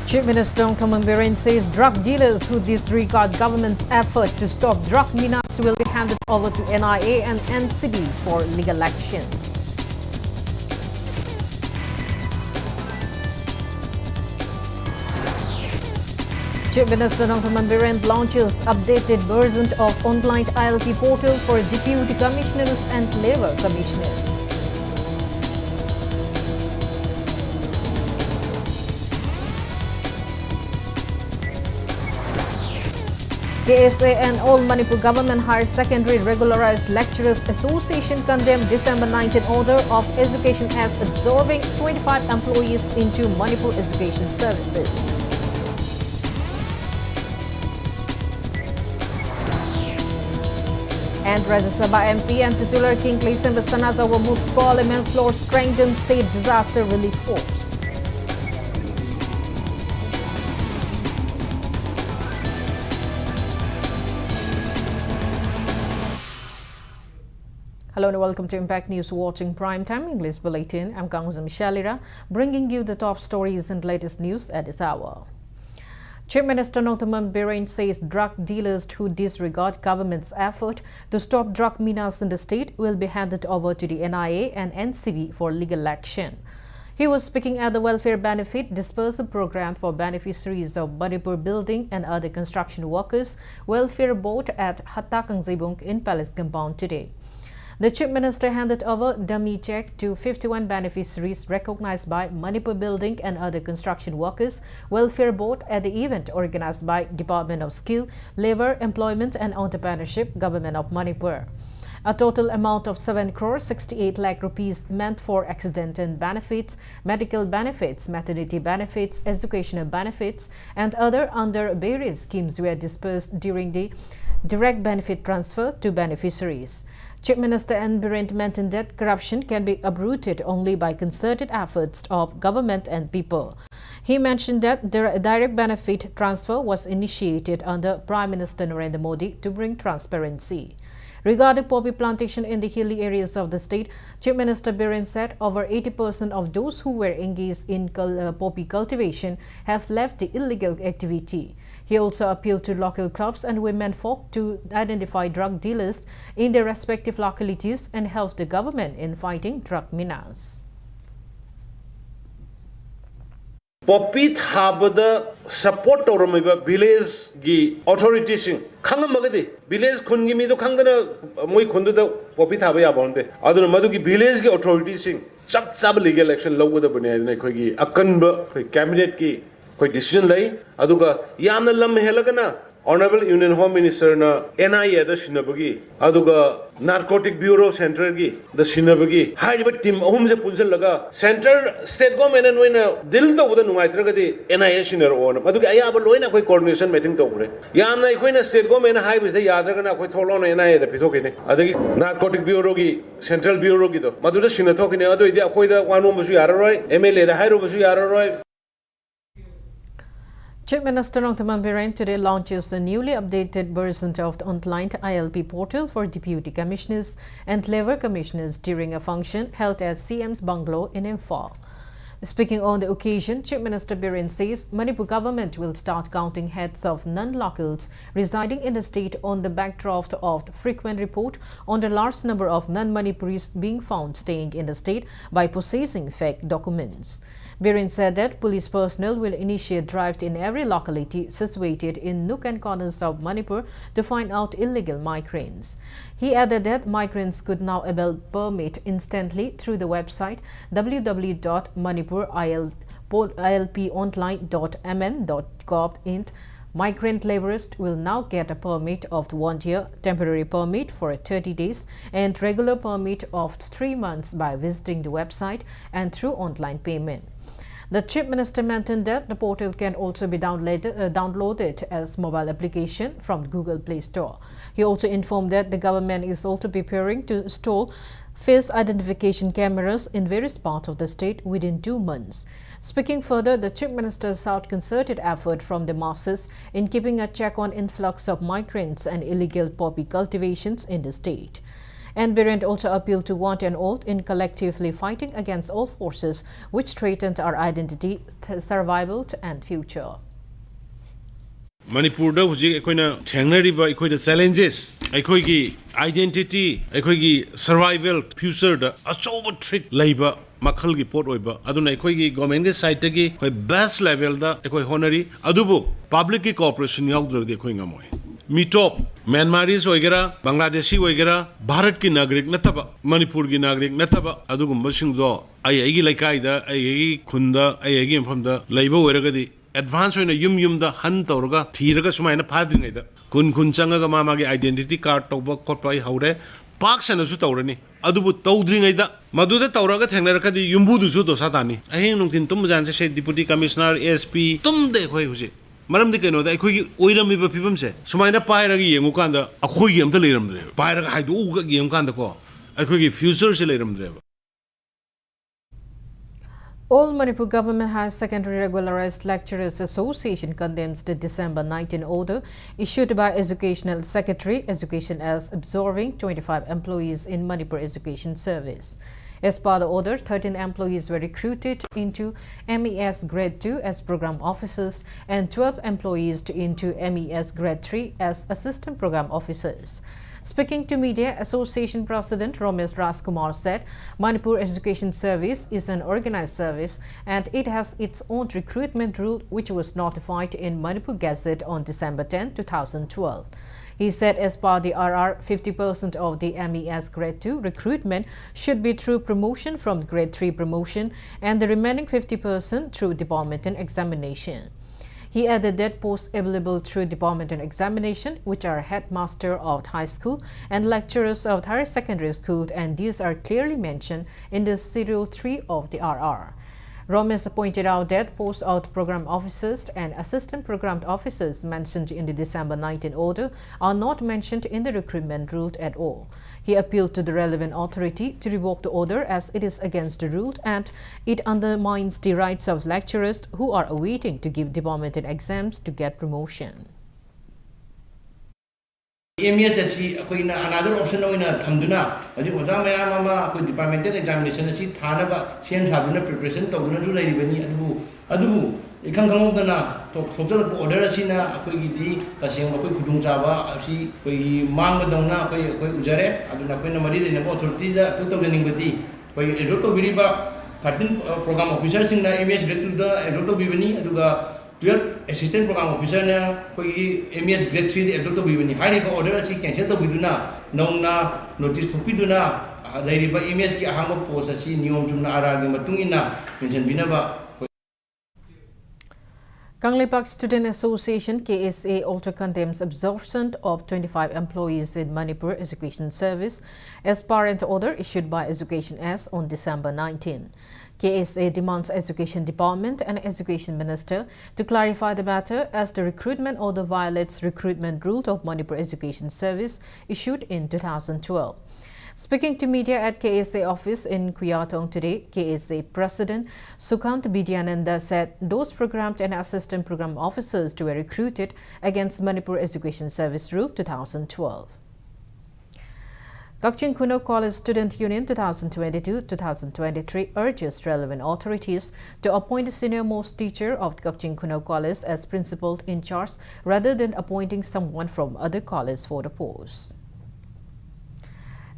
Chief Minister Dr. Biren says drug dealers who disregard government's effort to stop drug menace will be handed over to NIA and NCB for legal action. Chief Minister Dr. Biren launches updated version of online ILP portal for deputy commissioners and labor commissioners. KSA and all Manipur Government Higher Secondary Regularized Lecturers Association condemned December 19 order of education as absorbing 25 employees into Manipur Education Services. And Rajya Sabha MP and titular King Klesem Bastanazawa moves Parliament floor strengthen State Disaster Relief Force. Hello and welcome to Impact News watching Primetime English Bulletin. I'm KANGUJAM SHELLYRA, bringing you the top stories and latest news at this hour. Chief Minister Dr. Biren says drug dealers who disregard government's effort to stop drug menace in the state will be handed over to the NIA and NCB for legal action. He was speaking at the Welfare Benefit Dispersal Program for beneficiaries of Manipur Building and Other Construction Workers Welfare Board at Hatta Kangjibung in Palace Compound today. The Chief Minister handed over dummy check to 51 beneficiaries recognized by Manipur Building and Other Construction Workers Welfare Board at the event organized by Department of Skill, Labour, Employment and Entrepreneurship, Government of Manipur. A total amount of 7 crore 68 lakh rupees meant for accident and benefits, medical benefits, maternity benefits, educational benefits and other under various schemes were dispersed during the direct benefit transfer to beneficiaries. Chief Minister N. Biren maintained that corruption can be uprooted only by concerted efforts of government and people. He mentioned that the direct benefit transfer was initiated under Prime Minister Narendra Modi to bring transparency. Regarding poppy plantation in the hilly areas of the state, Chief Minister Biren said over 80% of those who were engaged in poppy cultivation have left the illegal activity. He also appealed to local clubs and women folk to identify drug dealers in their respective localities and help the government in fighting drug menace. Poppy Habada support or village authorities Kangamagadi, village Kungimi Kangana Mui Kundu Poppy Habaya Bonde, other Maduki village authorities Chap Sab legal action low with the Banana Kogi, Akanba, cabinet key, quite decision lay, Aduga, Yana Lam Helagana, Honorable Union Home Minister na NIA the Shinabagi, Aduga Narcotic Bureau Center gi, the Shinabagi, high but team Homes Punzel Laga, Center State Government and when Dildo with the Nuatragadi, NIA Shinner on, Aduga Ayabaloina coordination meeting Togre. Yana Queen State Government high with the Yadagana with Tolon NIA the Pitokine, Adagi Narcotic Bureau gi, Central Bureau Gido, Maduda Shinatokin, Ado, the Akoida, one woman Yarroy, MLA, the Hydro Yarroy. Chief Minister Dr. Biren today launches the newly updated version of the online ILP portal for deputy commissioners and labor commissioners during a function held at CM's bungalow in Imphal. Speaking on the occasion, Chief Minister Biren says Manipur government will start counting heads of non-locals residing in the state on the backdrop of the frequent report on the large number of non-Manipuris being found staying in the state by possessing fake documents. Biren said that police personnel will initiate drives in every locality situated in nook and corners of Manipur to find out illegal migrants. He added that migrants could now avail permit instantly through the website www.manipurilponline.mn.gov. Migrant laborers will now get a permit of 1 year, temporary permit for 30 days and regular permit of 3 months by visiting the website and through online payment. The Chief Minister mentioned that the portal can also be downloaded as mobile application from Google Play Store. He also informed that the government is also preparing to install face identification cameras in various parts of the state within 2 months. Speaking further, the Chief Minister sought concerted effort from the masses in keeping a check on influx of migrants and illegal poppy cultivations in the state. And Birent also appealed to one and all in collectively fighting against all forces which threatened our identity, survival and future. Manipur da huji ekoina thengnariba ekoida challenges ekoigi identity ekoigi survival future da achoba threat leiba makhal gi pot oiba aduna ekoigi government ge side gi koi best level da ekoi honori adubu public ki cooperation yaudra de ekoi ngamoi mitop Myanmaris oigera Bangladeshi oigera Bharat ki nagrik nataba Manipur ki nagrik nataba adugum sing do ai gi laikai da ai gi khunda ai gi mpham da leiba oiraga di advance hoina yum da han tawraga thiraga sumaina phadringai da kun changa ma gi identity card toba khotpa ai haure pak sana su tawrani adubu tawdringai da madu da tawraga thengnaraka di yumbu du su do satani ahin nungtin tum jan se deputy commissioner ASP tum de khoi huji maram di keno da khoi gi oirami ba pibam se sumaina pairaga yengu kanda akhoi gi amta leiramdre pairaga haidu ga yem kanda ko akhoi gi future se leiramdre. All Manipur Government Higher Secondary Regularized Lecturers Association condemns the December 19 order issued by Educational Secretary Education as absorbing 25 employees in Manipur Education Service. As per the order, 13 employees were recruited into MES Grade 2 as program officers and 12 employees into MES Grade 3 as assistant program officers. Speaking to media, Association President Ramesh Rajkumar said Manipur Education Service is an organized service and it has its own recruitment rule which was notified in Manipur Gazette on December 10, 2012. He said as per the RR, 50% of the MES Grade 2 recruitment should be through promotion from Grade 3 promotion and the remaining 50% through departmental examination. He added that posts available through departmental examination, which are headmaster of high school and lecturers of higher secondary school, and these are clearly mentioned in the Schedule 3 of the RR. Ramesh pointed out that posts of program officers and assistant program officers mentioned in the December 19 order are not mentioned in the recruitment rule at all. He appealed to the relevant authority to revoke the order as it is against the rule and it undermines the rights of lecturers who are awaiting to give departmental exams to get promotion. MES asi akoina another option oina thamduna aji oja mayam ama akoi departmental examination asi thanaba sem thaduna preparation tawuna ju lairibani adu ikhang khangokdana thokjal order asina akoi gi di taseng akoi khudung chaba asi koi mang badongna akoi ujare aduna akoina mari lena authority da tawjaning bati koi edoto biriba 13 program officer singna MES grade 2 da edoto bibani aduga 12 assistant program officer na koi MES grade 3 edoto bibani hariba order asi cancel to biduna nongna notice thupiduna lairiba MES ki ahanga post asi niyom chumna ara gi matungina mention binaba. Kangleipak Student Association KSA also condemns absorption of 25 employees in Manipur Education Service as per an order issued by Education S on December 19. KSA demands Education Department and Education Minister to clarify the matter as the recruitment order violates recruitment rule of Manipur Education Service issued in 2012. Speaking to media at KSA office in Kuyatong today, KSA President Sukant Bidyananda said those programmed and assistant program officers were recruited against Manipur Education Service Rule 2012. Kangujam Kuno College Student Union 2022-2023 urges relevant authorities to appoint a senior-most teacher of Kangujam Kuno College as principal in charge rather than appointing someone from other colleges for the post.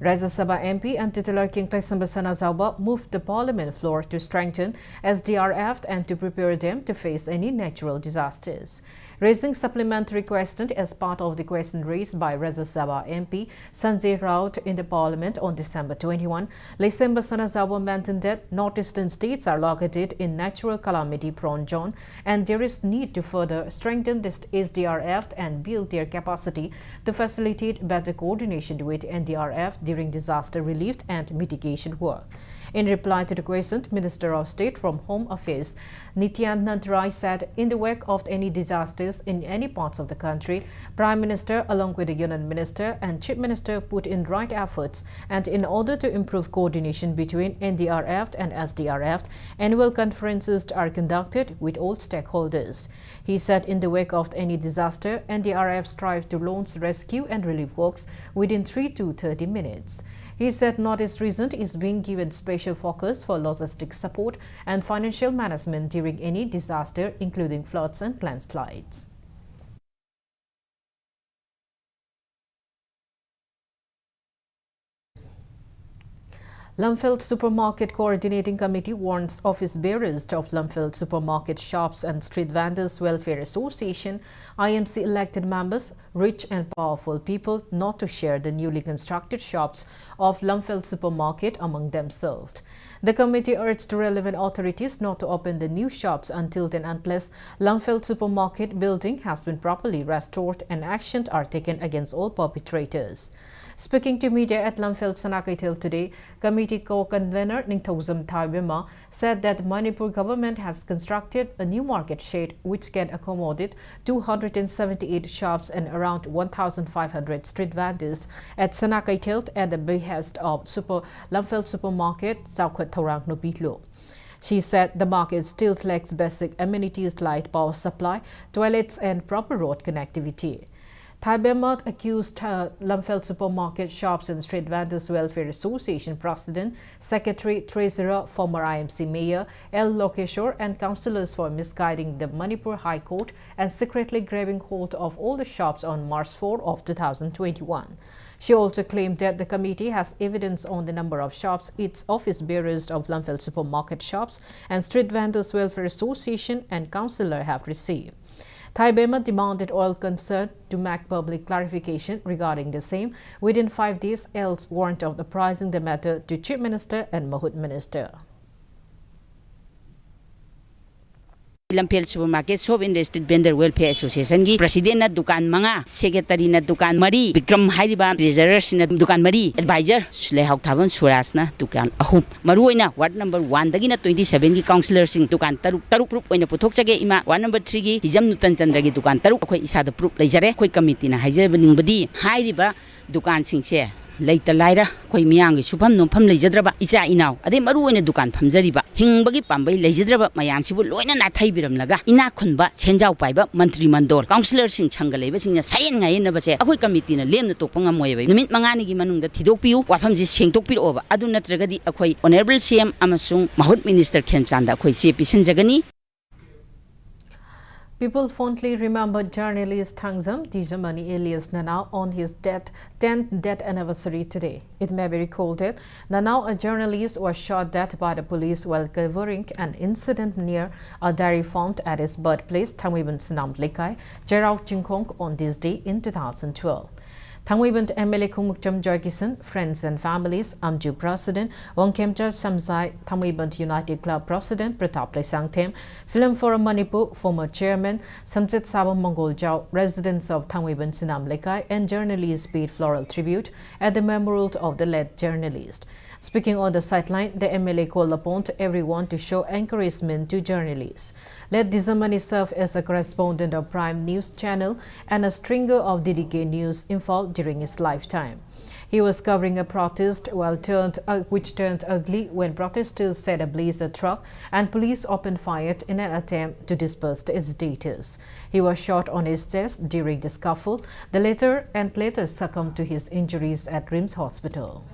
Rajya Sabha MP and titular King Sambasana Zauba moved the parliament floor to strengthen SDRF and to prepare them to face any natural disasters. Raising supplementary question as part of the question raised by Rajya Sabha MP Sanjay Raut in the parliament on December 21, Sambasana Zauba mentioned that northeastern states are located in natural calamity-prone zone and there is need to further strengthen this SDRF and build their capacity to facilitate better coordination with NDRF during disaster relief and mitigation work. In reply to the question, Minister of State from Home Affairs Nityanand Rai said in the wake of any disasters in any parts of the country, Prime Minister along with the Union Minister and Chief Minister put in right efforts and in order to improve coordination between NDRF and SDRF, annual conferences are conducted with all stakeholders. He said in the wake of any disaster, NDRF strive to launch rescue and relief works within 3 to 30 minutes. units. He said Northeast region is being given special focus for logistics support and financial management during any disaster, including floods and landslides. Lumfield Supermarket Coordinating Committee warns office bearers of Lumfield Supermarket Shops and Street Vendors Welfare Association, IMC elected members, rich and powerful people, not to share the newly constructed shops of Lumfield Supermarket among themselves. The committee urged relevant authorities not to open the new shops until then unless Lumfield Supermarket building has been properly restored and actions are taken against all perpetrators. Speaking to media at Lumfield Sanakaitel today, committee co-convener Ningthozam Thaibema said that Manipur government has constructed a new market shed which can accommodate 278 shops and around 1,500 street vendors at Sanakaitel at the behest of Lumfield Supermarket, Saukat Thorang Nopitlo. She said the market still lacks basic amenities like power supply, toilets and proper road connectivity. Thaibema accused Lumfield Supermarket Shops and Street Vendors Welfare Association President, Secretary, Treasurer, former IMC Mayor L. Lokeshwar and councillors for misguiding the Manipur High Court and secretly grabbing hold of all the shops on March 4 of 2021. She also claimed that the committee has evidence on the number of shops its office bearers of Lumfield Supermarket Shops and Street Vendors Welfare Association and councillor have received. Thaibema demanded all concerned to make public clarification regarding the same within 5 days, else warned of apprising the matter to Chief Minister and Mahut Minister. Lumfield Supermarket Shop and Street Vendor Welfare Association ki President na dukan manga, Secretary na dukan mari, Bikram Hairiba, Treasurers na dukan mari, Advisor Sulehok Thaban Suras na dukan ahum. Maruoy na Ward number 1 dagi na 27 ki councillors sing dukan taruk proof oina puthok jage ima Ward number 3 ki Hijam Nutan Chandra ki dukan taruk akhoi isada proof leijare akhoi committee na haijaba ningbadi hairiba dukan singche Later Lyra, Koi Miang, Supam no Pam Lejadraba, Isa Inau, Ade Maru in a Dukan Pamzariba, Hingbagi Pambai, Lejadraba, Mayansi will loin and Ataibiram Laga, Inakunba, Chenjao Paiba, Mantri Mandor, councillors in Changaleva, in a Sayan I never say, a committee in a lame the Topanga Moeve, the Mint Mangani Manung, the Tidopiu, Wapam is Chintopi over, Aduna Tragadi, Akoi, Honorable CM Amasung, Mahut Minister Kemsanda, Koi Sepi Sinjagani. People fondly remember journalist KANGUJAM Dijamani alias Nanao on his 10th death anniversary today. It may be recalled that Nanao, a journalist, was shot dead by the police while covering an incident near a dairy farm at his birthplace, Thangwiban Sinam Lekai, Jerau Chingkong, on this day in 2012. Thangwiban MLA KANGUJAM Joykisan, friends and families, Amju President, Wongkemcha Samzai, Thangwiban United Club President, Pratap Sangthem, Film Forum Manipur, former chairman, Samjit Sabam Mongol Jau, residents of Thangwiban Sinam Lekai, and journalists paid floral tribute at the memorial of the late journalist. Speaking on the sideline, the MLA called upon everyone to show encouragement to journalists. Let Dijamani serve as a correspondent of Prime News Channel and a stringer of DDK News Info during his lifetime. He was covering a protest which turned ugly when protesters set ablaze a truck and police opened fire in an attempt to disperse the agitators. He was shot on his chest during the scuffle. The later succumbed to his injuries at RIMS Hospital.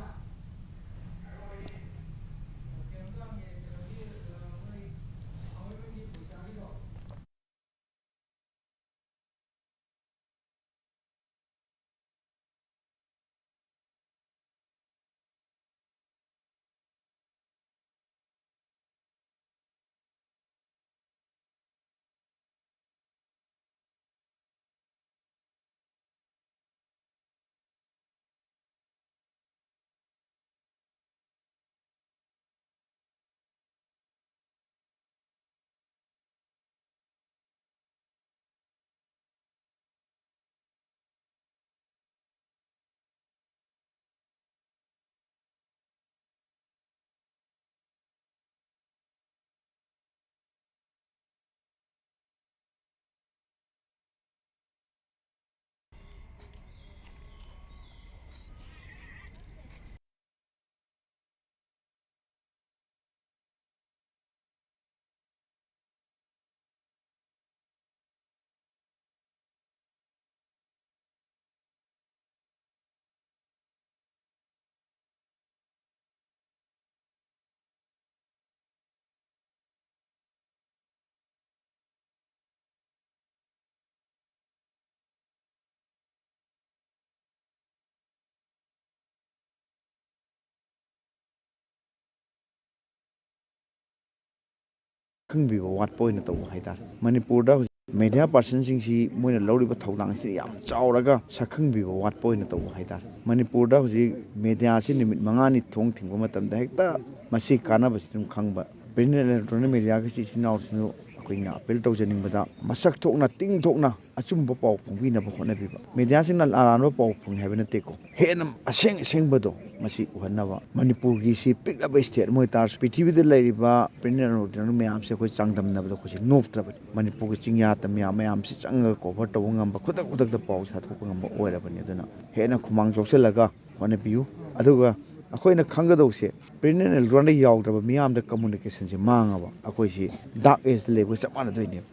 ꯁꯛꯈꯪꯕꯤꯕ ꯋꯥꯠꯄ ꯑꯣꯏꯅ ꯇꯧꯕ ꯍꯥꯏꯇꯥꯔꯦ ꯃꯅꯤꯄꯨꯔꯗ ꯍꯧꯖꯤꯛ media ꯄꯥꯔꯁꯟꯁꯤꯡꯁꯤ ꯃꯣꯏꯅ ꯂꯧꯔꯤꯕ ꯊꯧꯗꯥꯡꯁꯤ ꯌꯥꯝ ꯆꯥꯎꯔꯒ ꯁꯛꯈꯪꯕꯤꯕ ꯋꯥꯠꯄ ꯑꯣꯏꯅ ꯇꯧꯕ ꯍꯥꯏꯇꯥꯔꯦ ꯃꯅꯤꯄꯨꯔꯗ ꯍꯧꯖꯤꯛ ꯃꯦꯗꯤꯌꯥꯁꯤ ꯅꯨꯃꯤꯠ 5ꯅꯤ ꯊꯣꯡ ꯊꯤꯡꯕ ꯃꯇꯝꯗ ꯍꯦꯛꯇ ꯃꯁꯤ ꯀꯥꯟꯅꯕꯁꯤ ꯑꯗꯨꯝ ꯈꯪꯕ ꯄ꯭ꯔꯤꯟꯠ ꯑꯦꯟ ꯏꯂꯦꯛꯇ꯭ꯔꯣꯅꯤꯛ ꯃꯦꯗꯤꯌꯥꯒꯤ ꯏꯆꯤꯟ ꯏꯅꯥꯎꯁꯤꯡꯁꯨ ꯑꯩꯈꯣꯏꯅ ꯑꯄꯤꯜ ꯇꯧꯖꯅꯤꯡꯕꯗ ꯃꯁꯛ ꯊꯣꯛꯅ ꯇꯤꯡꯊꯣꯛꯅ ꯑꯆꯨꯝꯕ ꯄꯥꯎ ꯐꯣꯡꯕꯤꯅꯕ ꯍꯣꯠꯅꯕꯤꯕ ꯃꯦꯗꯤꯌꯥꯁꯤꯡꯅ ꯑꯔꯥꯟꯕ ꯄꯥꯎ ꯐꯣꯡꯉꯤ ꯍꯥꯏꯕ ꯅꯠꯇꯦꯀꯣ ꯍꯦꯟꯅ ꯑꯁꯦꯡꯕꯗꯣ ꯃꯁꯤ ꯎꯍꯟꯅꯕ ꯃꯅꯤꯄꯨꯔꯒꯤꯁꯤ ꯄꯤꯛꯂꯕ ꯏꯁꯇꯦꯠ ꯑꯃ ꯑꯣꯏꯇꯥꯔꯁꯨ ꯄ꯭ꯔꯤꯊꯤꯕꯤꯗ ꯂꯩꯔꯤꯕ ꯄ꯭ꯔꯤꯟꯠ ꯑꯦꯟ ꯏꯂꯦꯛꯇ꯭ꯔꯣꯅꯤꯛ ꯃꯌꯥꯝꯁꯦ ꯑꯩꯈꯣꯏ ꯆꯥꯡꯗꯝꯅꯕꯗ ꯑꯩꯈꯣꯏꯁꯦ ꯅꯣꯞꯇ꯭ꯔꯕꯅꯤ ꯃꯅꯤꯄꯨꯔꯒꯤ ꯆꯤꯡꯌꯥ ꯇꯝꯌꯥ ꯃꯌꯥꯝꯁꯤ ꯆꯪꯉꯒ ꯀꯣꯚꯔ ꯇꯧꯕ ꯉꯝꯕ ꯈꯨꯗꯛꯇ ꯄꯥꯎ ꯁꯥꯊꯣꯛꯄ ꯉꯝꯕ ꯑꯣꯏꯔꯕꯅꯤ ꯑꯗꯨꯅ ꯍꯦꯟꯅ ꯈꯨꯃꯥꯡ ꯆꯥꯎꯁꯤꯜꯂꯒ ꯍꯣꯠꯅꯕꯤꯌꯨ ꯑꯗꯨꯒ ꯑꯩꯈꯣꯏꯅ ꯈꯪꯒꯗꯧꯁꯦ ꯄ꯭ꯔꯤꯟꯠ ꯑꯦꯟ ꯏꯂꯦꯛꯇ꯭ꯔꯣꯅꯤꯛ ꯌꯥꯎꯗ꯭ꯔꯕ ꯃꯤꯌꯥꯝꯗ ꯀꯝꯃꯨꯅꯤꯀꯦꯁꯟꯁꯦ ꯃꯥꯡꯉꯕ ꯑꯩꯈꯣꯏꯁꯤ ꯗꯥꯔꯛ ꯑꯦꯖꯇ ꯂꯩꯕꯒ ꯆꯞ ꯃꯥꯟꯅꯗꯣꯏꯅꯦꯕ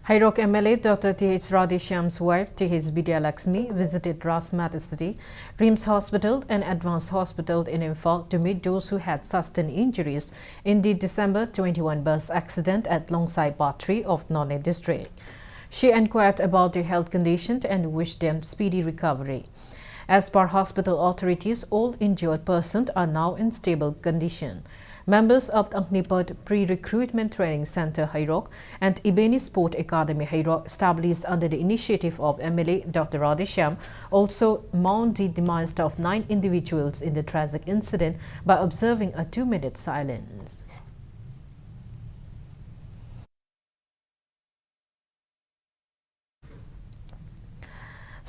Hairok MLA Dr. T.H. Radhishyam's wife T.H. Bidya Lakshmi visited Rasmat City, Rims Hospital and Advanced Hospital in Imphal to meet those who had sustained injuries in the December 21 bus accident at Longsai Patri of Nonne district. She inquired about their health condition and wished them speedy recovery. As per hospital authorities, all injured persons are now in stable condition. Members of the Agnipat Pre-Recruitment Training Center Hairok and Ibeni Sport Academy Hairok, established under the initiative of MLA Dr. Radhishyam, also mourned the demise of 9 individuals in the tragic incident by observing a 2-minute silence.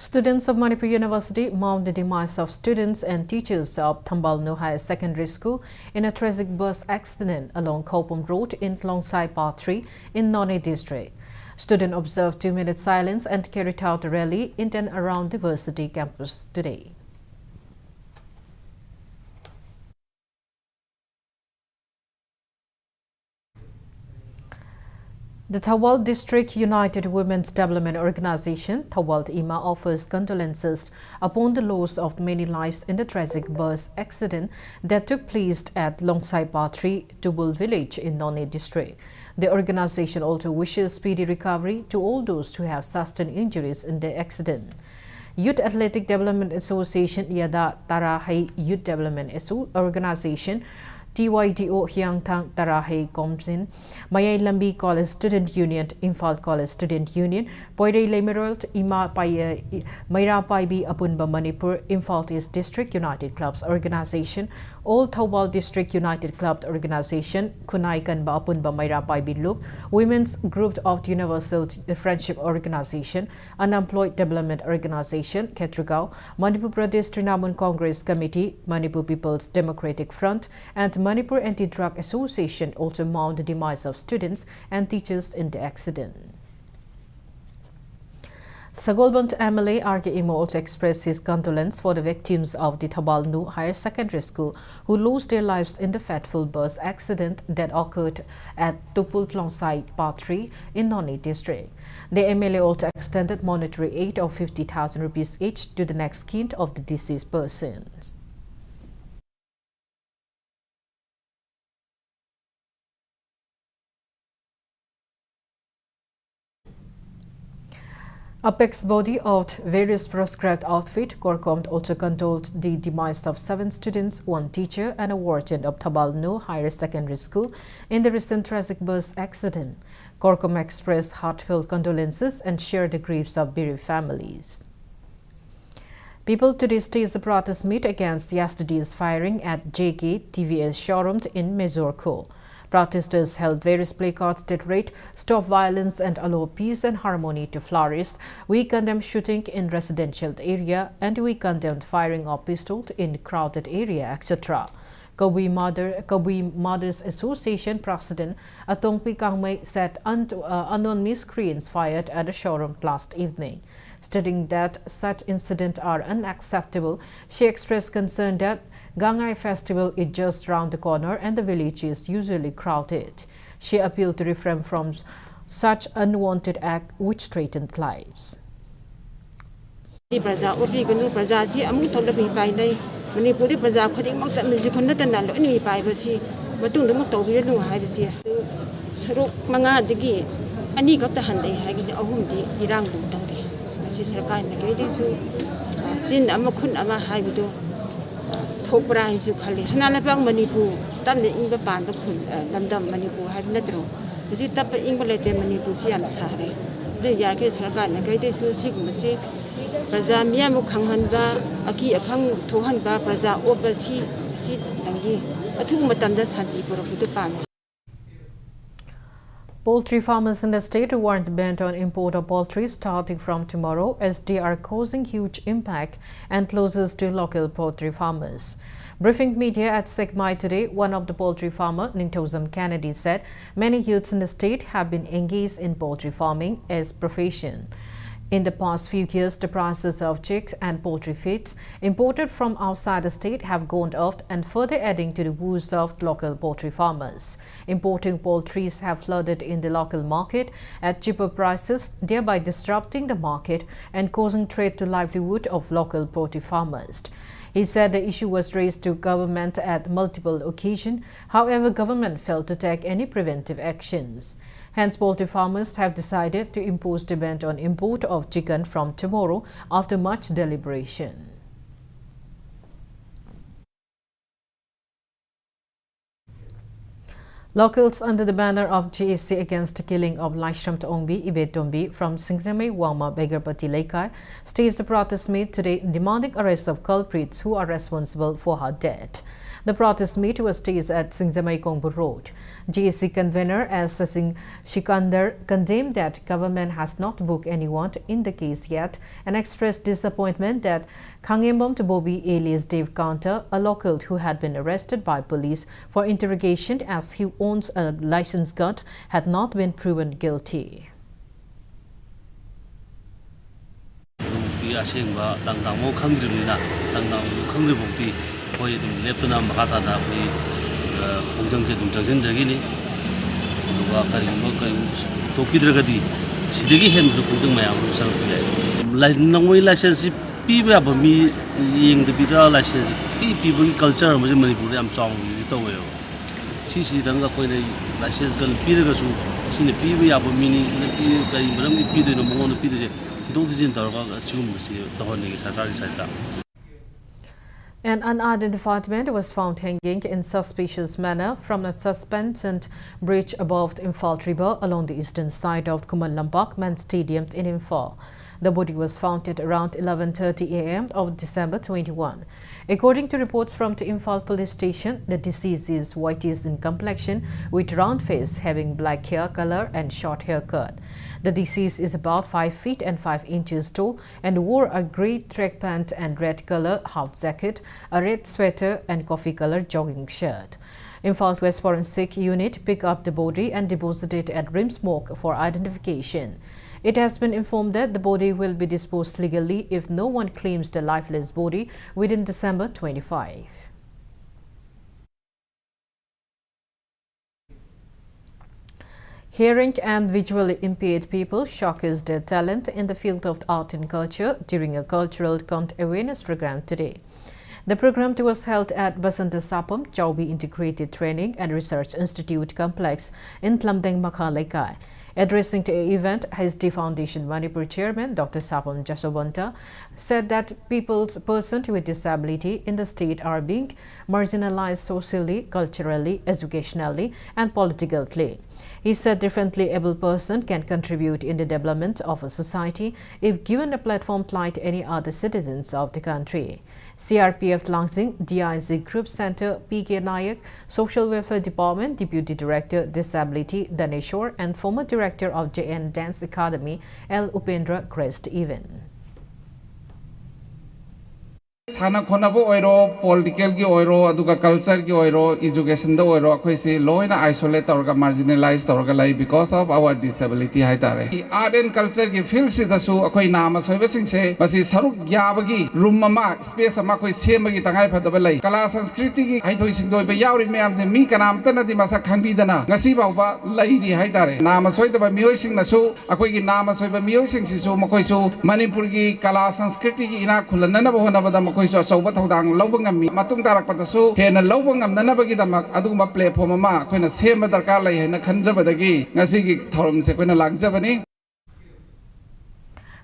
Students of Manipur University mourned the demise of students and teachers of Thambalnu Higher Secondary School in a tragic bus accident along Kopum Road in Longsai Patri in Nonne district. Students observed 2-minute silence and carried out a rally in and around the university campus today. The Thawal District United Women's Development Organization, Thawal IMA, offers condolences upon the loss of many lives in the tragic bus accident that took place at Longsai Patri, Tubul village in Nonne district. The organization also wishes speedy recovery to all those who have sustained injuries in the accident. Youth Athletic Development Association, Yada Tarahai Youth Development Organization, TYDO Hyangthang Tarahei Komsin, Mayay Lambi College Student Union, Imphal College Student Union, Poirei Lemerald, Ima Mayra Paibi Apunba Manipur, Imphal East District United Clubs Organization, All Thawal District United Club Organization, Kunai Kanba Apunba Mayra Paibi Loop, Women's Group of Universal Friendship Organization, Unemployed Development Organization, Ketrugao, Manipur Pradesh Trinamun Congress Committee, Manipur People's Democratic Front, and Manipur Anti-Drug Association also mourned the demise of students and teachers in the accident. Sagolbant MLA R.K. Imo also expressed his condolence for the victims of the Thabalnu Higher Secondary School who lost their lives in the fateful bus accident that occurred at Tupul Longsai Patri in Nonne district. The MLA also extended monetary aid of 50,000 rupees each to the next kin of the deceased persons. Apex body of various proscribed outfit, Korkom also condoled the demise of 7 students, 1 teacher and a warden of Thabalnu Higher Secondary School in the recent tragic bus accident. Korkom expressed heartfelt condolences and shared the griefs of bereaved families. People today staged a protest meet against yesterday's firing at JK TVS showroom in Mezorco. Protesters held various placards that read, "Stop violence and allow peace and harmony to flourish. We condemn shooting in residential area and we condemn firing of pistols in crowded area, etc." Kabui Mothers Association President Atongpi Kangmei said unknown miscreants fired at the showroom last evening. Stating that such incidents are unacceptable, she expressed concern that Gangai festival is just round the corner and the village is usually crowded. She appealed to refrain from such unwanted act which threatened lives. Manipuri Baza Cutting Mountain Music on the Nalo enemy privacy, but to the Moto no privacy. Suruk Manga Digi, and he got the Hande, Hagin Ahundi, Irang Butari. As is a kind of Sin Amakun Ama Habido. थोपरा हिजु खाली सनालपंग मणिपुर तमने इंग पान खुन लमदम मणिपुर है नत्रो जी तप इंग लेते मणिपुर से याम सारे दे याके सरकार ने कइदे सु सिगमसे प्रजा मियाम खंगहनबा अकी अखंग थोहनबा प्रजा ओबसी सी तंगी अथु मतमदा शांति पुरखुद पामे. Poultry farmers in the state warned banned on import of poultry starting from tomorrow as they are causing huge impact and losses to local poultry farmers. Briefing media at Sekmai today, one of the poultry farmer, Nintosam Kennedy, said many youths in the state have been engaged in poultry farming as profession. In the past few years, the prices of chicks and poultry feeds imported from outside the state have gone up and further adding to the woes of local poultry farmers. Importing poultry have flooded in the local market at cheaper prices, thereby disrupting the market and causing threat to livelihood of local poultry farmers. He said the issue was raised to government at multiple occasions. However, government failed to take any preventive actions. Hence, poultry farmers have decided to impose the ban on import of chicken from tomorrow after much deliberation. Locals under the banner of GSC against the killing of Laishram Tongbi Ibetombi from Singzame Wama Begarpati Laikai staged a protest meet today demanding arrest of culprits who are responsible for her death. The protest meet was staged at Singzame Kongbu Road. GSC convener S. Singh Shikandar condemned that government has not booked anyone in the case yet and expressed disappointment that Khangembom Bobi alias Dave Counter, a local who had been arrested by police for interrogation as he owns a licensed gun, had not been proven guilty. An unidentified man was found hanging in suspicious manner from a suspended bridge above the Imphal River along the eastern side of Kuman Lampak Men's Stadium in Imphal. The body was found at around 11:30 a.m. of December 21. According to reports from the Imphal police station, the deceased is whitish in complexion with round face, having black hair color and short haircut. The deceased is about 5 feet and 5 inches tall and wore a grey track pant and red color half jacket, a red sweater and coffee color jogging shirt. Imphal West Forensic Unit picked up the body and deposited it at Rims Morgue for identification. It has been informed that the body will be disposed legally if no one claims the lifeless body within December 25. Hearing and visually impaired people showcased their talent in the field of art and culture during a cultural content awareness program today. The program was held at Basanta Sapam Chaubi Integrated Training and Research Institute Complex in Tlamdeng Makha Laikai. Addressing the event, HD Foundation Manipur Chairman Dr. Sapam Jasobanta said that persons with disability in the state are being marginalized socially, culturally, educationally, and politically. He said differently able person can contribute in the development of a society if given a platform like any other citizens of the country. CRPF Langsing, DIZ Group Center, PK Nayak, Social Welfare Department, Deputy Director, Disability, Daneshwar, and former Director of JN Dance Academy, L. Upendra, graced event. Sana khonabo oiro political ki oiro aduga culture ki oiro education da oiro akhoi se loina isolate torga marginalized torga lai because of our disability haitare art and culture ki field se dasu akhoi nama soibe sing se basi saruk yabagi room ma space ma khoi semagi tangai phadaba lai kala sanskriti ki haithoi sing doi be yauri meam se mi kanam ta nadi masa khangbi dana ngasi bauba lai ri haitare nama soidaba mioi sing nasu akhoi ki nama soiba mioi sing si su makhoi su manipur ki kala sanskriti ki ina khulanna na bahona bada makhoi Soba Todang Lobangami, Matung Tarakpatasu, Hena Lobangam, Nanabagidama, Aduma platform, when a same Darkala and a Kanjabadagi, Nasiki Torum Sequena Langsabani.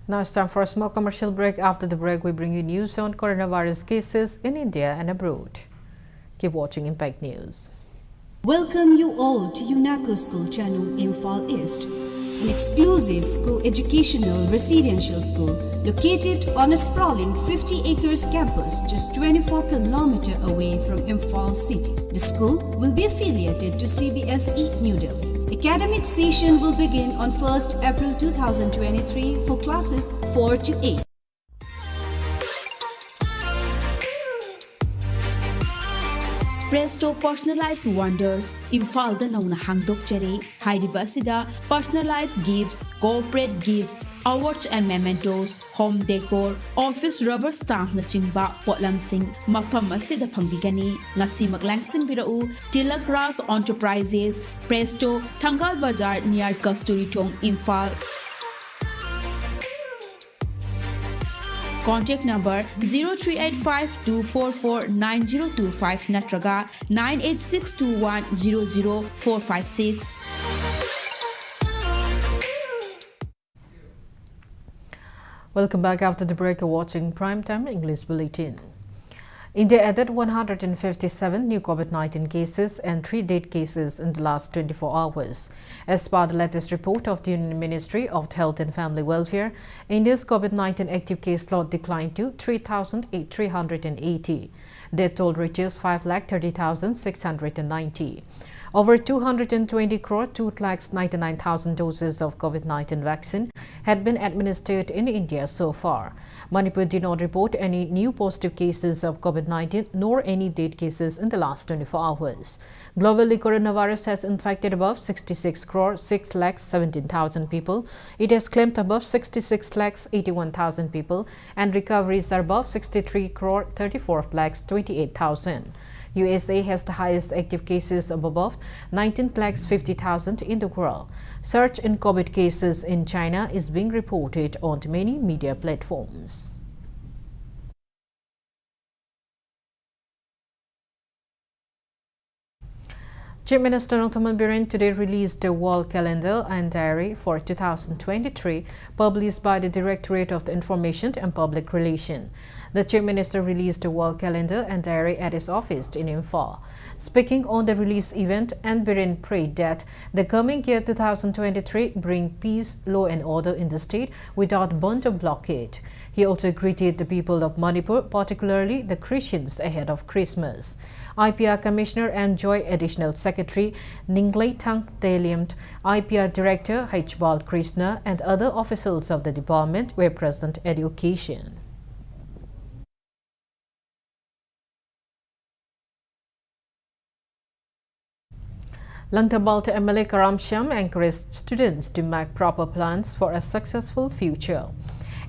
Now it's time for a small commercial break. After the break, we bring you news on coronavirus cases in India and abroad. Keep watching Impact News. Welcome you all to UNACO School Channel, Imphal East, an exclusive co-educational residential school located on a sprawling 50 acres campus just 24 kilometers away from Imphal city. The school will be affiliated to CBSE New Delhi. Academic session will begin on 1st April 2023 for classes 4 to 8. Presto Personalized Wonders, Imphal da nauna hangdokjare, hairiba asida personalized gifts, corporate gifts, awards and mementos, home decor, office rubber stamp na chingba potlamsing mafam asida phangbigani. Ngasi maglangsing birau Tilak Ras Enterprises, Presto, Thangal Bazar near Kasturi Thong, Imphal. Contact number 0385-244-9025 natraga 98621-00456. Welcome back after the break. You're watching Primetime English Bulletin. India added 157 new COVID-19 cases and 3 dead cases in the last 24 hours. As per the latest report of the Union Ministry of Health and Family Welfare, India's COVID-19 active case load declined to 3,380. Death toll reaches 5,30,690. Over 220 crore 2,99,000 doses of COVID-19 vaccine had been administered in India so far. Manipur did not report any new positive cases of COVID-19 nor any dead cases in the last 24 hours. Globally, coronavirus has infected above 66 crore 6,17,000 people. It has claimed above 66,81,000 people and recoveries are above 63 crore 34,28,000. USA has the highest active cases of above 19,50,000 in the world. Surge in COVID cases in China is being reported on many media platforms. Chief Minister Nonthaman Biren today released the wall calendar and diary for 2023 published by the Directorate of the Information and Public Relations. The Chief Minister released the wall calendar and diary at his office in Imphal. Speaking on the release event, Biren prayed that the coming year 2023 bring peace, law and order in the state without bond or blockade. He also greeted the people of Manipur, particularly the Christians, ahead of Christmas. IPR Commissioner M. Joy, Additional Secretary Ninglei Thang Teliamt, IPR Director H. Bal Krishna and other officials of the department were present at the occasion. Langtabalta MLA Karam Shyam encouraged students to make proper plans for a successful future.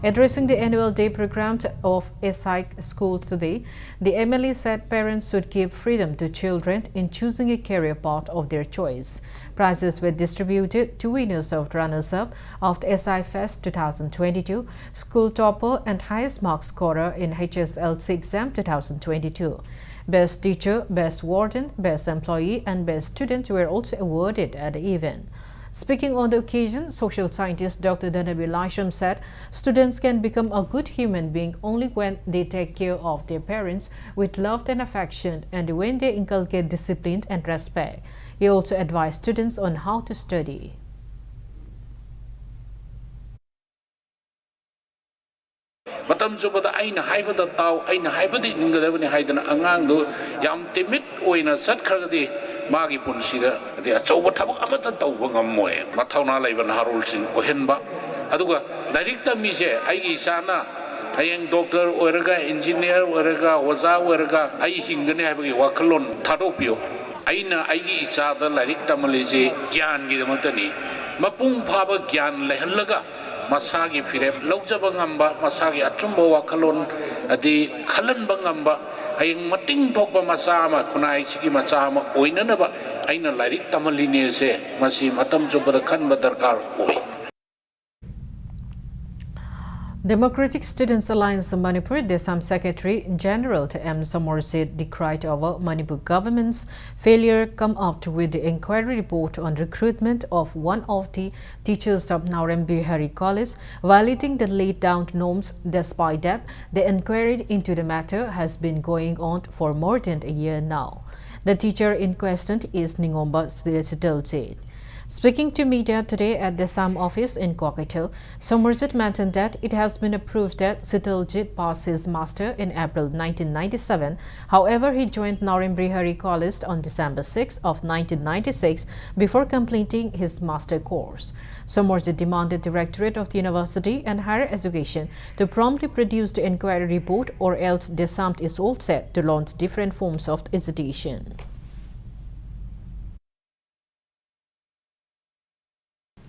Addressing the annual day program of SI School today, the MLA said parents should give freedom to children in choosing a career path of their choice. Prizes were distributed to winners of runners-up of the SI Fest 2022, school topper and highest mark scorer in HSLC exam 2022. Best teacher, best warden, best employee and best student were also awarded at the event. Speaking on the occasion, social scientist Dr. Dhanabi Lasham said students can become a good human being only when they take care of their parents with love and affection and when they inculcate discipline and respect. He also advised students on how to study. Matam chubada aina haibada taw aina haibadi ningadabani haidana angangdu yam timid oina satkragadi magi punsida ade achauba thabak amata tawba ngammoy mathauna leiban harul sing ohenba aduga direct tamise aigi isana ayeng doctor oraga engineer oraga oza oraga ai hingane habagi wakalon thadopio aina aigi isada direct tamalise gyan gi damatani mapung phaba gyan lehallaga masagi firep laujaba ngamba masagi achumba wakalon adi khalanba ngamba ayeng mating thokba masama khunai sigi masama oinanaba aina lairik tamaline se masi matam chubada khanba darkar oi. Democratic Students Alliance of Manipur Desam Secretary General to M. Samorjit decried over Manipur government's failure come up with the inquiry report on recruitment of one of the teachers of Naurem Bihari College, violating the laid down norms. Despite that, the inquiry into the matter has been going on for more than a year now. The teacher in question is Ningomba Sitalje. Speaking to media today at the SAM office in Koketel, Samorjit mentioned that it has been approved that Sitaljit passed his master in April 1997. However, he joined Naurem Bihari College on December 6 of 1996 before completing his master course. Samorjit demanded the Directorate of the University and Higher Education to promptly produce the inquiry report, or else the SAM is all set to launch different forms of education.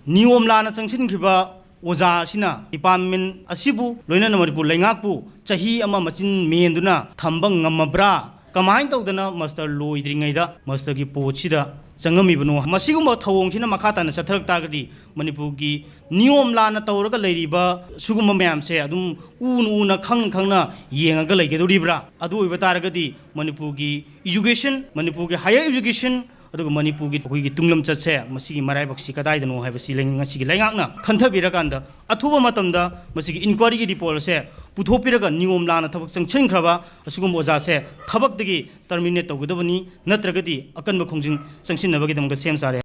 Niyom lana sangshin kiba oza sina department asibu loina Manipur lengakpu chahi ama machin menduna thambang ngamabra kamain tawdana master loidringaida master gi pochida changami banu masigumba thawong sina makhata na chatharak targadi Manipur gi niyom lana tawraga leiriba sugumba mayam se adum una khangna yengaga leigeduribra adu iba targadi Manipur gi education Manipur gi higher education aduga Manipur gi koi gi tunglam chatse masigi marai baksi kadai dano hai basi leng ngasi gi lengakna khanthabira kanda athuba matamda masigi inquiry gi report se puthopiraga niyom lana thabak changchen khraba asugum oja se thabak dagi terminate tawgudabani natragadi akanba khongjing changchin nabagi damga sem sare.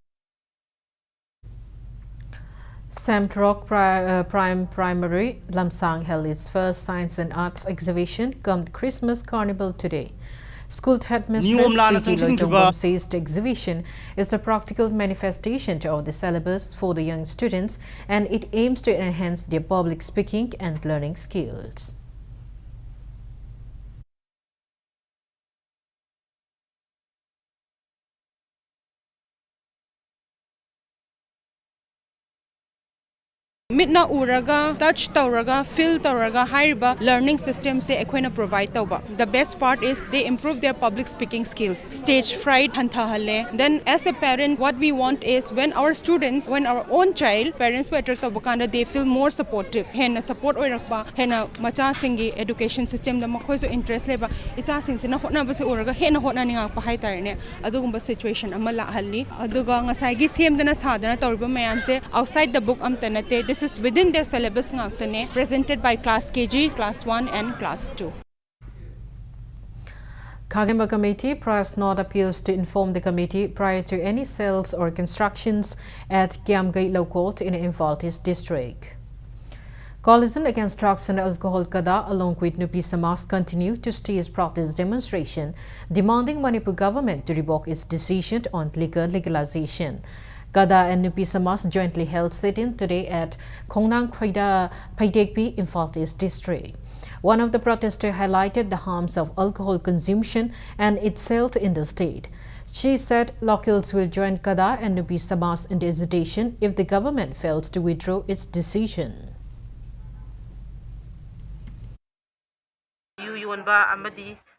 Samtrock Primary Lamsang held its first Science and Arts exhibition come Christmas Carnival today. School headmistress says the exhibition is a practical manifestation of the syllabus for the young students, and it aims to enhance their public speaking and learning skills. Mitna uraga, touch tauraga, feel tauraga, hiriba learning system se ekhoina provide tauba. The best part is they improve their public speaking skills. Stage fright hantha halle. Then as a parent, what we want is when our students, when our own child, parents who attract tabakanda, they feel more supportive. Hena support oirakba, hena macha singi education system da makhoi so interest leba. Icha sing se na hotna base uraga hena hotna ninga pa hai tarne. Adugumba situation amala halli. Aduga ngasai gi same dana sadana tawba mayam se outside the book amtanate. This is within their syllabus ngaktane, presented by class KG, class 1 and class 2. Kagamba Committee pressed not appeals to inform the committee prior to any sales or constructions at Kiamgai Low Court in Imphal district. Coalition against drugs and alcohol Kada along with Nupi Samas continue to stage protest demonstration demanding Manipur government to revoke its decision on liquor legalization. Kada and Nupi Samas jointly held sit-in today at Kongnang Khwaida Paidekpi, Imphal district. One of the protesters highlighted the harms of alcohol consumption and its sales in the state. She said locals will join Kada and Nupi Samas in the hesitation if the government fails to withdraw its decision.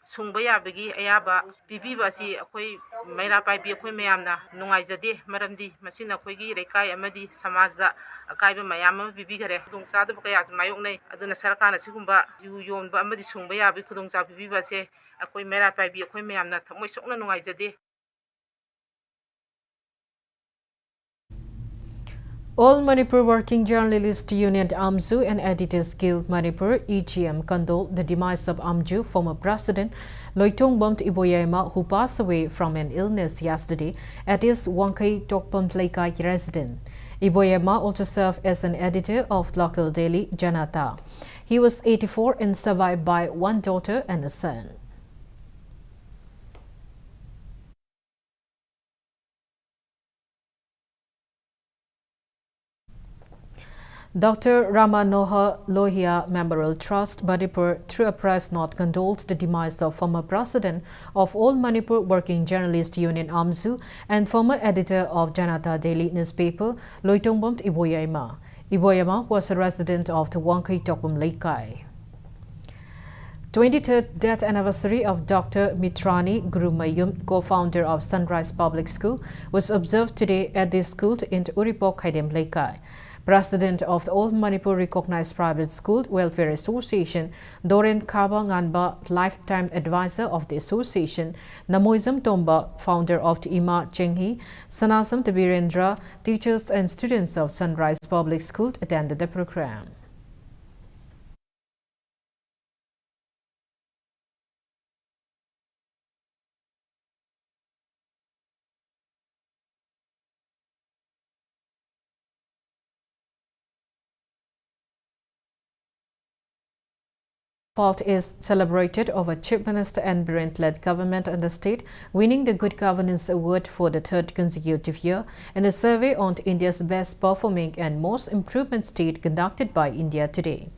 Sungba yabagi ayaba bibi basi akoi maira pai bi akoi mayamna nungaijade maramdi masina akoi gi rekai amadi samajda akaiba mayam bibi gare khudongcha da kaya mayoknai aduna sarkana sigumba yonba amadi sungba yabi khudongcha bibi base akoi maira pai bi akoi mayamna thamoi sokna nungaijade. All Manipur Working Journalists Union AMJU and Editors Guild Manipur EGM condoled the demise of AMJU former president Loitongbomt Iboyema, who passed away from an illness yesterday at his Wangkai Tokpom Laikai residence. Iboyema also served as an editor of local daily Janata. He was 84 and survived by one daughter and a son. Dr. Ramanohar Lohia Memorial Trust, Manipur, through a press note, condoled the demise of former president of All Manipur Working Journalists Union AMJU and former editor of Janata Daily newspaper, Loitongbomt Iboyema. Iboyema was a resident of the Wangkai Tokpom Laikai. 23rd death anniversary of Dr. Mitrani Gurumayum, co-founder of Sunrise Public School, was observed today at the school in Uripok, Khaidem Laikai. President of the All Manipur Recognized Private School Welfare Association, Doren Kaba Nganba, lifetime advisor of the association, Namoizam Tomba, founder of the Ima Chenghi, Sanasam Tabirendra, teachers and students of Sunrise Public School attended the program. Fault is celebrated over Chief Minister and Birent-led government in the state, winning the Good Governance Award for the third consecutive year in a survey on India's best performing and most improvement state conducted by India today.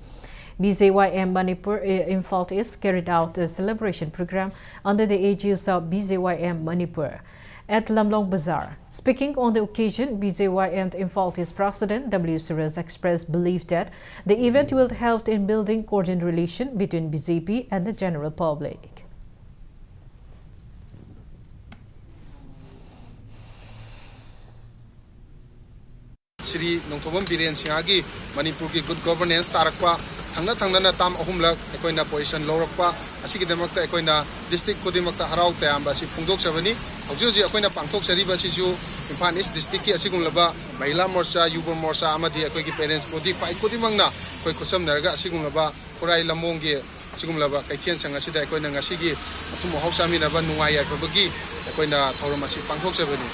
BJYM Manipur Imphal East carried out a celebration program under the aegis of BJYM Manipur at Lamlong Bazaar. Speaking on the occasion, BJYM Imphal East President W. Suresh expressed belief that the event will help in building cordial relation between BJP and the general public. Shri Nongthobam Biren Singhagi Manipur ki good governance tarakpa thangna tam ahumlak ekoina position lawrakpa asigidamakta ekoina district kodimakta harau tayamba si phungdok sabani hauji ekoina pangthok sariba sisu Imphal East district ki asigumlaba mahila morcha yuba morcha amadi ekoigi parents body pai kodimangna koi khusam narga asigumlaba khorai lamong gi asigumlaba kaithian sanga sida ekoina ngasigi athum hauchami naba nungai yakabagi ekoina thauramasi pangthok sabani.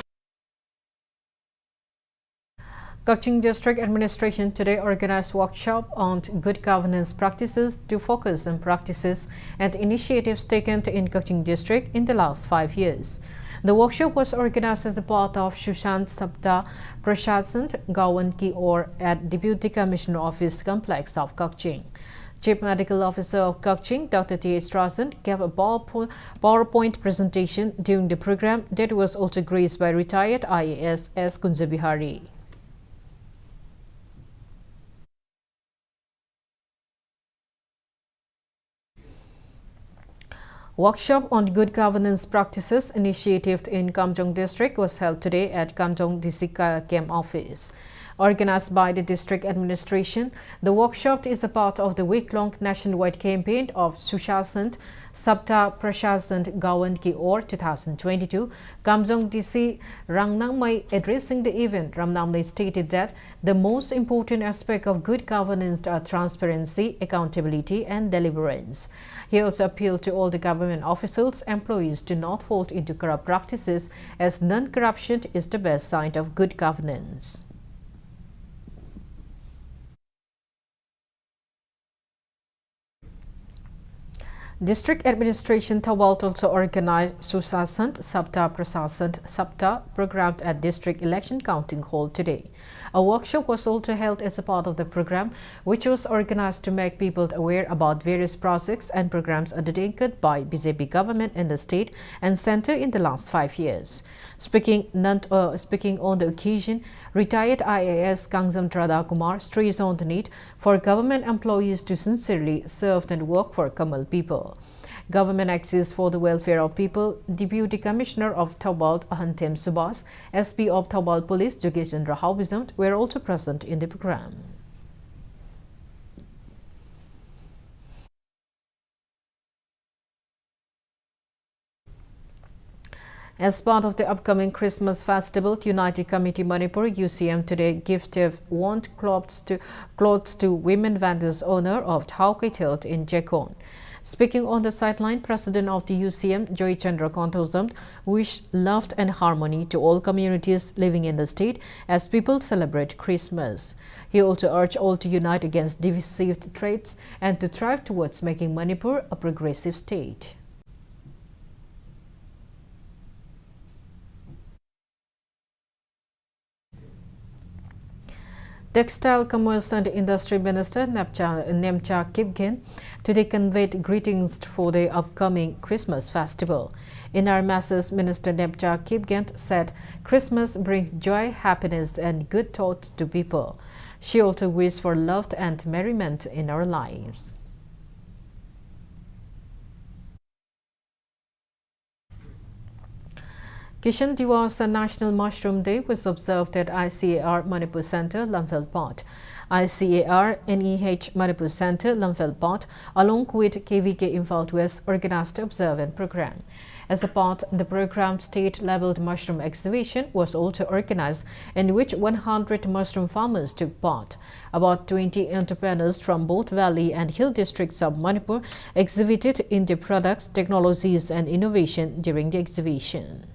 Kaching District Administration today organized workshop on good governance practices to focus on practices and initiatives taken in Kaching District in the last 5 years. The workshop was organized as a part of Sushant Sapta Prashasan Gawan Ki Or at Deputy Commissioner Office Complex of Kaching. Chief Medical Officer of Kaching, Dr. T.H. Strassen, gave a PowerPoint presentation during the program that was also graced by retired IAS S. Kunjabihari. Workshop on good governance practices initiative in Kamjong District was held today at Kamjong Disika Camp Office. Organized by the district administration, the workshop is a part of the week-long nationwide campaign of Sushasant Sapta Prashasant Gawan Ki Or 2022. Kamjong DC Rangnamai addressing the event, Ramnamai stated that the most important aspect of good governance are transparency, accountability and deliverance. He also appealed to all the government officials, employees to not fall into corrupt practices, as non-corruption is the best sign of good governance. District Administration Thawal also organized Susasant Sapta Prasasant Sapta programmed at District Election Counting Hall today. A workshop was also held as a part of the program, which was organized to make people aware about various projects and programs undertaken by BJP government in the state and center in the last 5 years. Speaking on the occasion, retired IAS Kangzam Trada Kumar stressed on the need for government employees to sincerely serve and work for Kamal people. Government exists for the welfare of people. Deputy Commissioner of Thawal Ahantem Subas, SP of Thawal Police Jogeshchandra Haubizam were also present in the program. As part of the upcoming Christmas festival, United Committee Manipur UCM today gifted want clothes to women vendors owner of Thaukai held in Jekon. Speaking on the sideline, President of the UCM, Joy Chandra Kontosam, wished love and harmony to all communities living in the state as people celebrate Christmas. He also urged all to unite against divisive traits and to strive towards making Manipur a progressive state. Textile Commerce and Industry Minister Nemcha Kipgen today conveyed greetings for the upcoming Christmas festival. In our message, Minister Nemcha Kipgen said Christmas brings joy, happiness and good thoughts to people. She also wished for love and merriment in our lives. Kishan Diwa's National Mushroom Day was observed at ICAR Manipur Center, Lamphel Pot. ICAR NEH Manipur Center, Lamphel Pot, along with KVK Imphal West, organized the observant program. As a part of the program, state-leveled mushroom exhibition was also organized, in which 100 mushroom farmers took part. About 20 entrepreneurs from both valley and hill districts of Manipur exhibited in their products, technologies and innovation during the exhibition.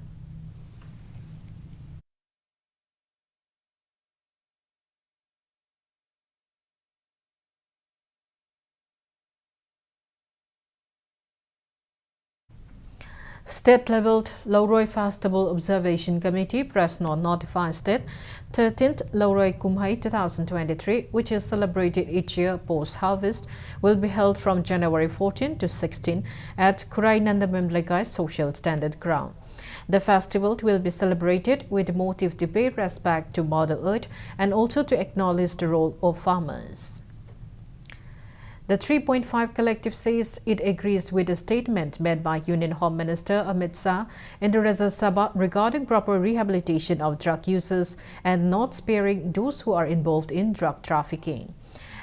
State-leveled Lauroi Festival Observation Committee press notifies that 13th Lauroi Kumhai 2023, which is celebrated each year post-harvest, will be held from January 14 to 16 at Kurai Nandamemlegai Social Standard Ground. The festival will be celebrated with the motive to pay respect to Mother Earth and also to acknowledge the role of farmers. The 3.5 collective says it agrees with the statement made by Union Home Minister Amit Shah in the Rajya Sabha regarding proper rehabilitation of drug users and not sparing those who are involved in drug trafficking.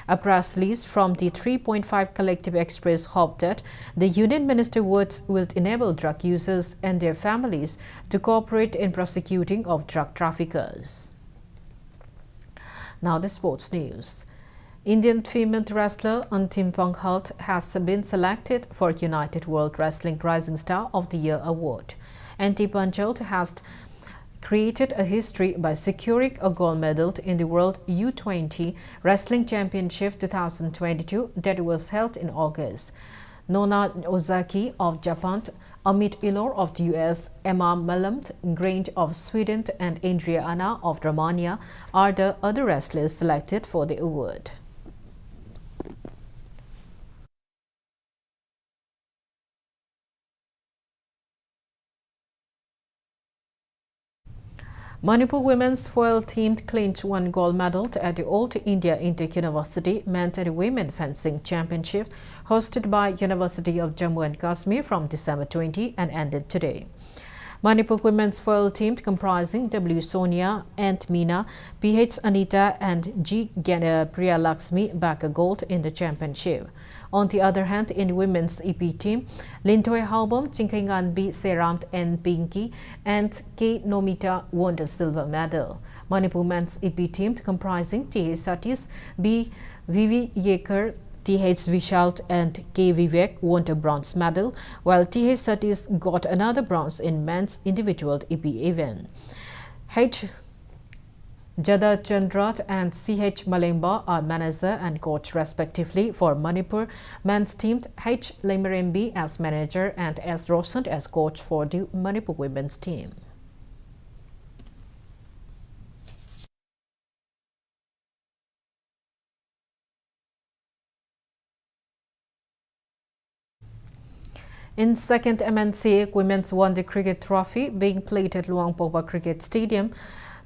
A press release from the 3.5 collective expressed hope that the Union Minister words will enable drug users and their families to cooperate in prosecuting of drug traffickers. Now the sports news. Indian female wrestler Antim Panghalt has been selected for United World Wrestling Rising Star of the Year award. Antim Panghalt has created a history by securing a gold medal in the World U20 Wrestling Championship 2022 that was held in August. Nona Ozaki of Japan, Amit Ilor of the US, Emma Malamt Grange of Sweden and Andrea Anna of Romania are the other wrestlers selected for the award. Manipur women's foil team clinched one gold medal at the All India Inter-University Men and Women Fencing Championship hosted by University of Jammu and Kashmir from December 20 and ended today. Manipur women's foil team comprising W. Sonia, Ant Meena, PH Anita and G. Priya Lakshmi bagged a gold in the championship. On the other hand, in women's EP team, Lintoi Halbom, Chinkangan B. Seramt and Pinky and K. Nomita won the silver medal. Manipur men's EP team comprising T. Satis, B. Vivi Yeker, T.H. Vishal and K. Vivek won the bronze medal, while T.H. Satis got another bronze in men's individual EP event. H. Jada Chandrat and C.H. Malemba are manager and coach respectively for Manipur men's team, H. Lemerembi as manager and S. Rosant as coach for the Manipur women's team. In second MNCA Women's One-Day Cricket Trophy being played at Luangpokba Cricket Stadium,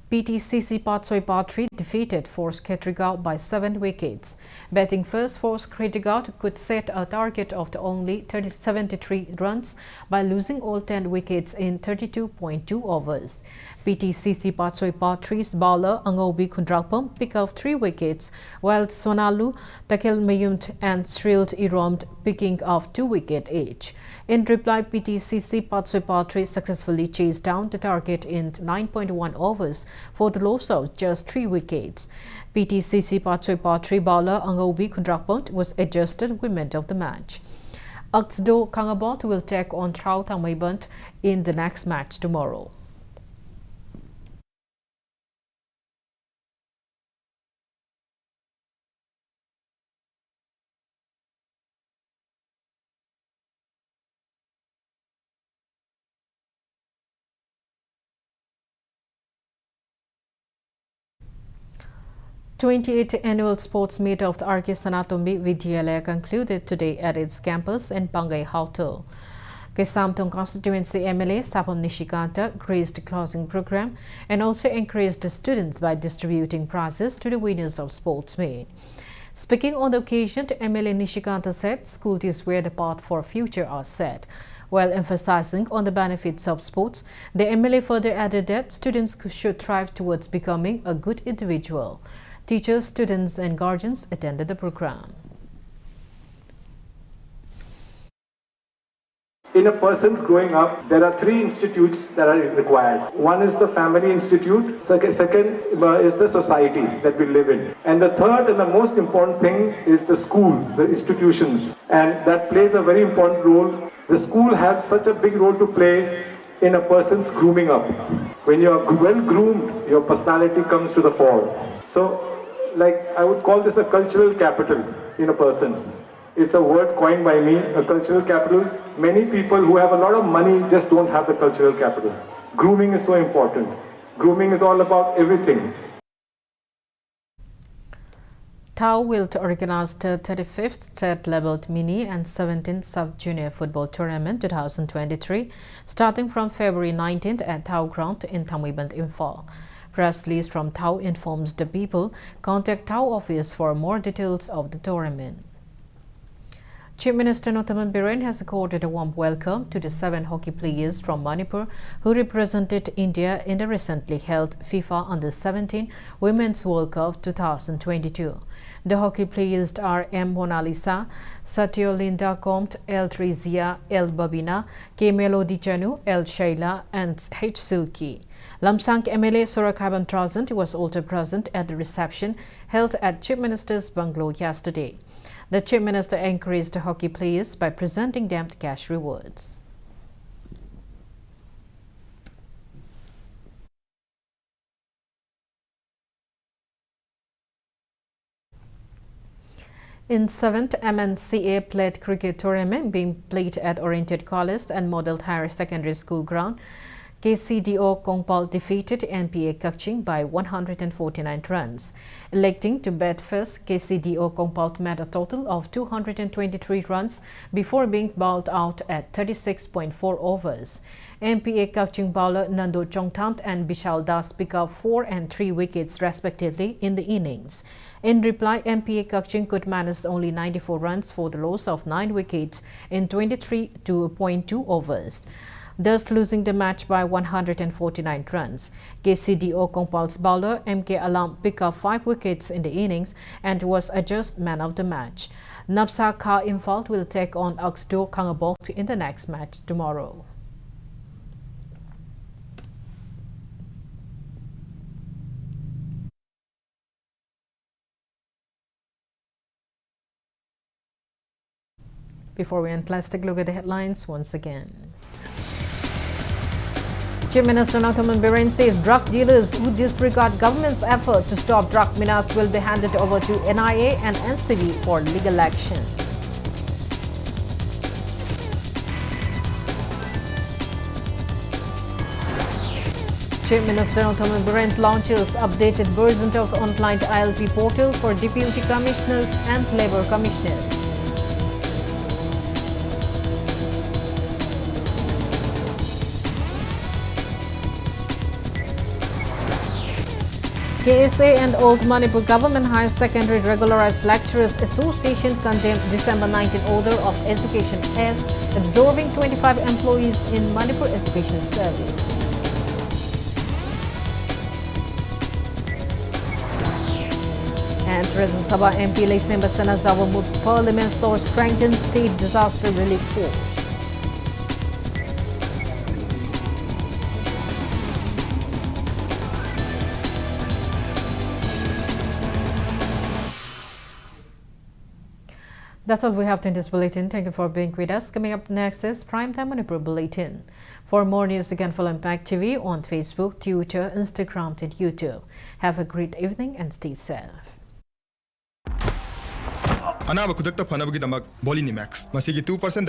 PTCC Patsoi Patri defeated Force Ketrigao by 7 wickets. Batting first, Force Ketrigao could set a target of only 73 runs by losing all 10 wickets in 32.2 overs. PTCC Patsoi Patri's bowler Angobi Kundrakpam picked up 3 wickets, while Sonalu, Takil Mayumt and Srild Iromed picking up 2 wickets each. In reply, PTCC Patsoi Patri successfully chased down the target in 9.1 overs for the loss of just 3 wickets. PTCC Patsoi Patri bowler Angobi Kundrakpam was adjusted women of the match. Aksdo Kangabot will take on Trau Tangmaibant in the next match tomorrow. The 28th Annual Sports Meet of the R.K. Sanatombi Vidyalaya concluded today at its campus in Pangai Hotel. Kesamtong constituency MLA Sapam Nishikanta graced the closing program and also encouraged the students by distributing prizes to the winners of sports meet. Speaking on the occasion, MLA Nishikanta said schools is where the path for future are set. While emphasizing on the benefits of sports, the MLA further added that students should strive towards becoming a good individual. Teachers, students and guardians attended the program. In a person's growing up, there are 3 institutes that are required. One is the family institute, second is the society that we live in. And the third and the most important thing is the school, the institutions. And that plays a very important role. The school has such a big role to play in a person's grooming up. When you are well groomed, your personality comes to the fore. So, I would call this a cultural capital in a person. It's a word coined by me, a cultural capital. Many people who have a lot of money just don't have the cultural capital. Grooming is so important. Grooming is all about everything. TAU will organize the 35th state-level mini and 17th sub-junior football tournament 2023, starting from February 19th at TAU Ground in Thamwaiban, Imphal. Press release from TAU informs the people. Contact TAU office for more details of the tournament. Chief Minister Notaman Biren has accorded a warm welcome to the 7 hockey players from Manipur who represented India in the recently held FIFA Under-17 Women's World Cup 2022. The hockey players are M. Mona Lisa, Satyolinda Comte, L. Trizia, L. Babina, K. Melody Chanu, L. Shaila, and H. Silky. Lamsang MLA Sorakhaban Trazant was also present at the reception held at Chief Minister's bungalow yesterday. The Chief Minister encouraged the hockey players by presenting them cash rewards. In 7th MNCA Plate Cricket Tournament being played at Oriented College and Model Higher Secondary School ground, KCDO Kongpal defeated NPA Kakching by 149 runs. Electing to bat first, KCDO Kongpal made a total of 223 runs before being bowled out at 36.4 overs. NPA Kakching bowler Nando Chongthant and Bishal Das picked up 4 and 3 wickets respectively in the innings. In reply, NPA Kakching could manage only 94 runs for the loss of 9 wickets in 23.2 overs, thus losing the match by 149 runs. KCDO Kongpal's bowler MK Alam picked up 5 wickets in the innings and was adjudged man of the match. Napsa Kha Imphal will take on Aksdo Kangabok in the next match tomorrow. Before we end, let's take a look at the headlines once again. Chief Minister Notaman Biren says drug dealers who disregard government's effort to stop drug menace will be handed over to NIA and NCB for legal action. Chief Minister Notaman Biren launches updated version of online ILP portal for deputy commissioners and labor commissioners. KSA and Old Manipur Government Higher Secondary Regularized Lecturers Association condemned December 19 order of Education as absorbing 25 employees in Manipur Education Service. And Rajya Sabha MP Laisemba Sanazawa moves Parliament for strengthened state disaster relief force. That's all we have in this bulletin. Thank you for being with us. Coming up next is Primetime Manipur Bulletin. For more news, you can follow Impact TV on Facebook, Twitter, Instagram, and YouTube. Have a great evening and stay safe. Anaba kudakta phanabagi damak Bulletin Max. Masigi 2%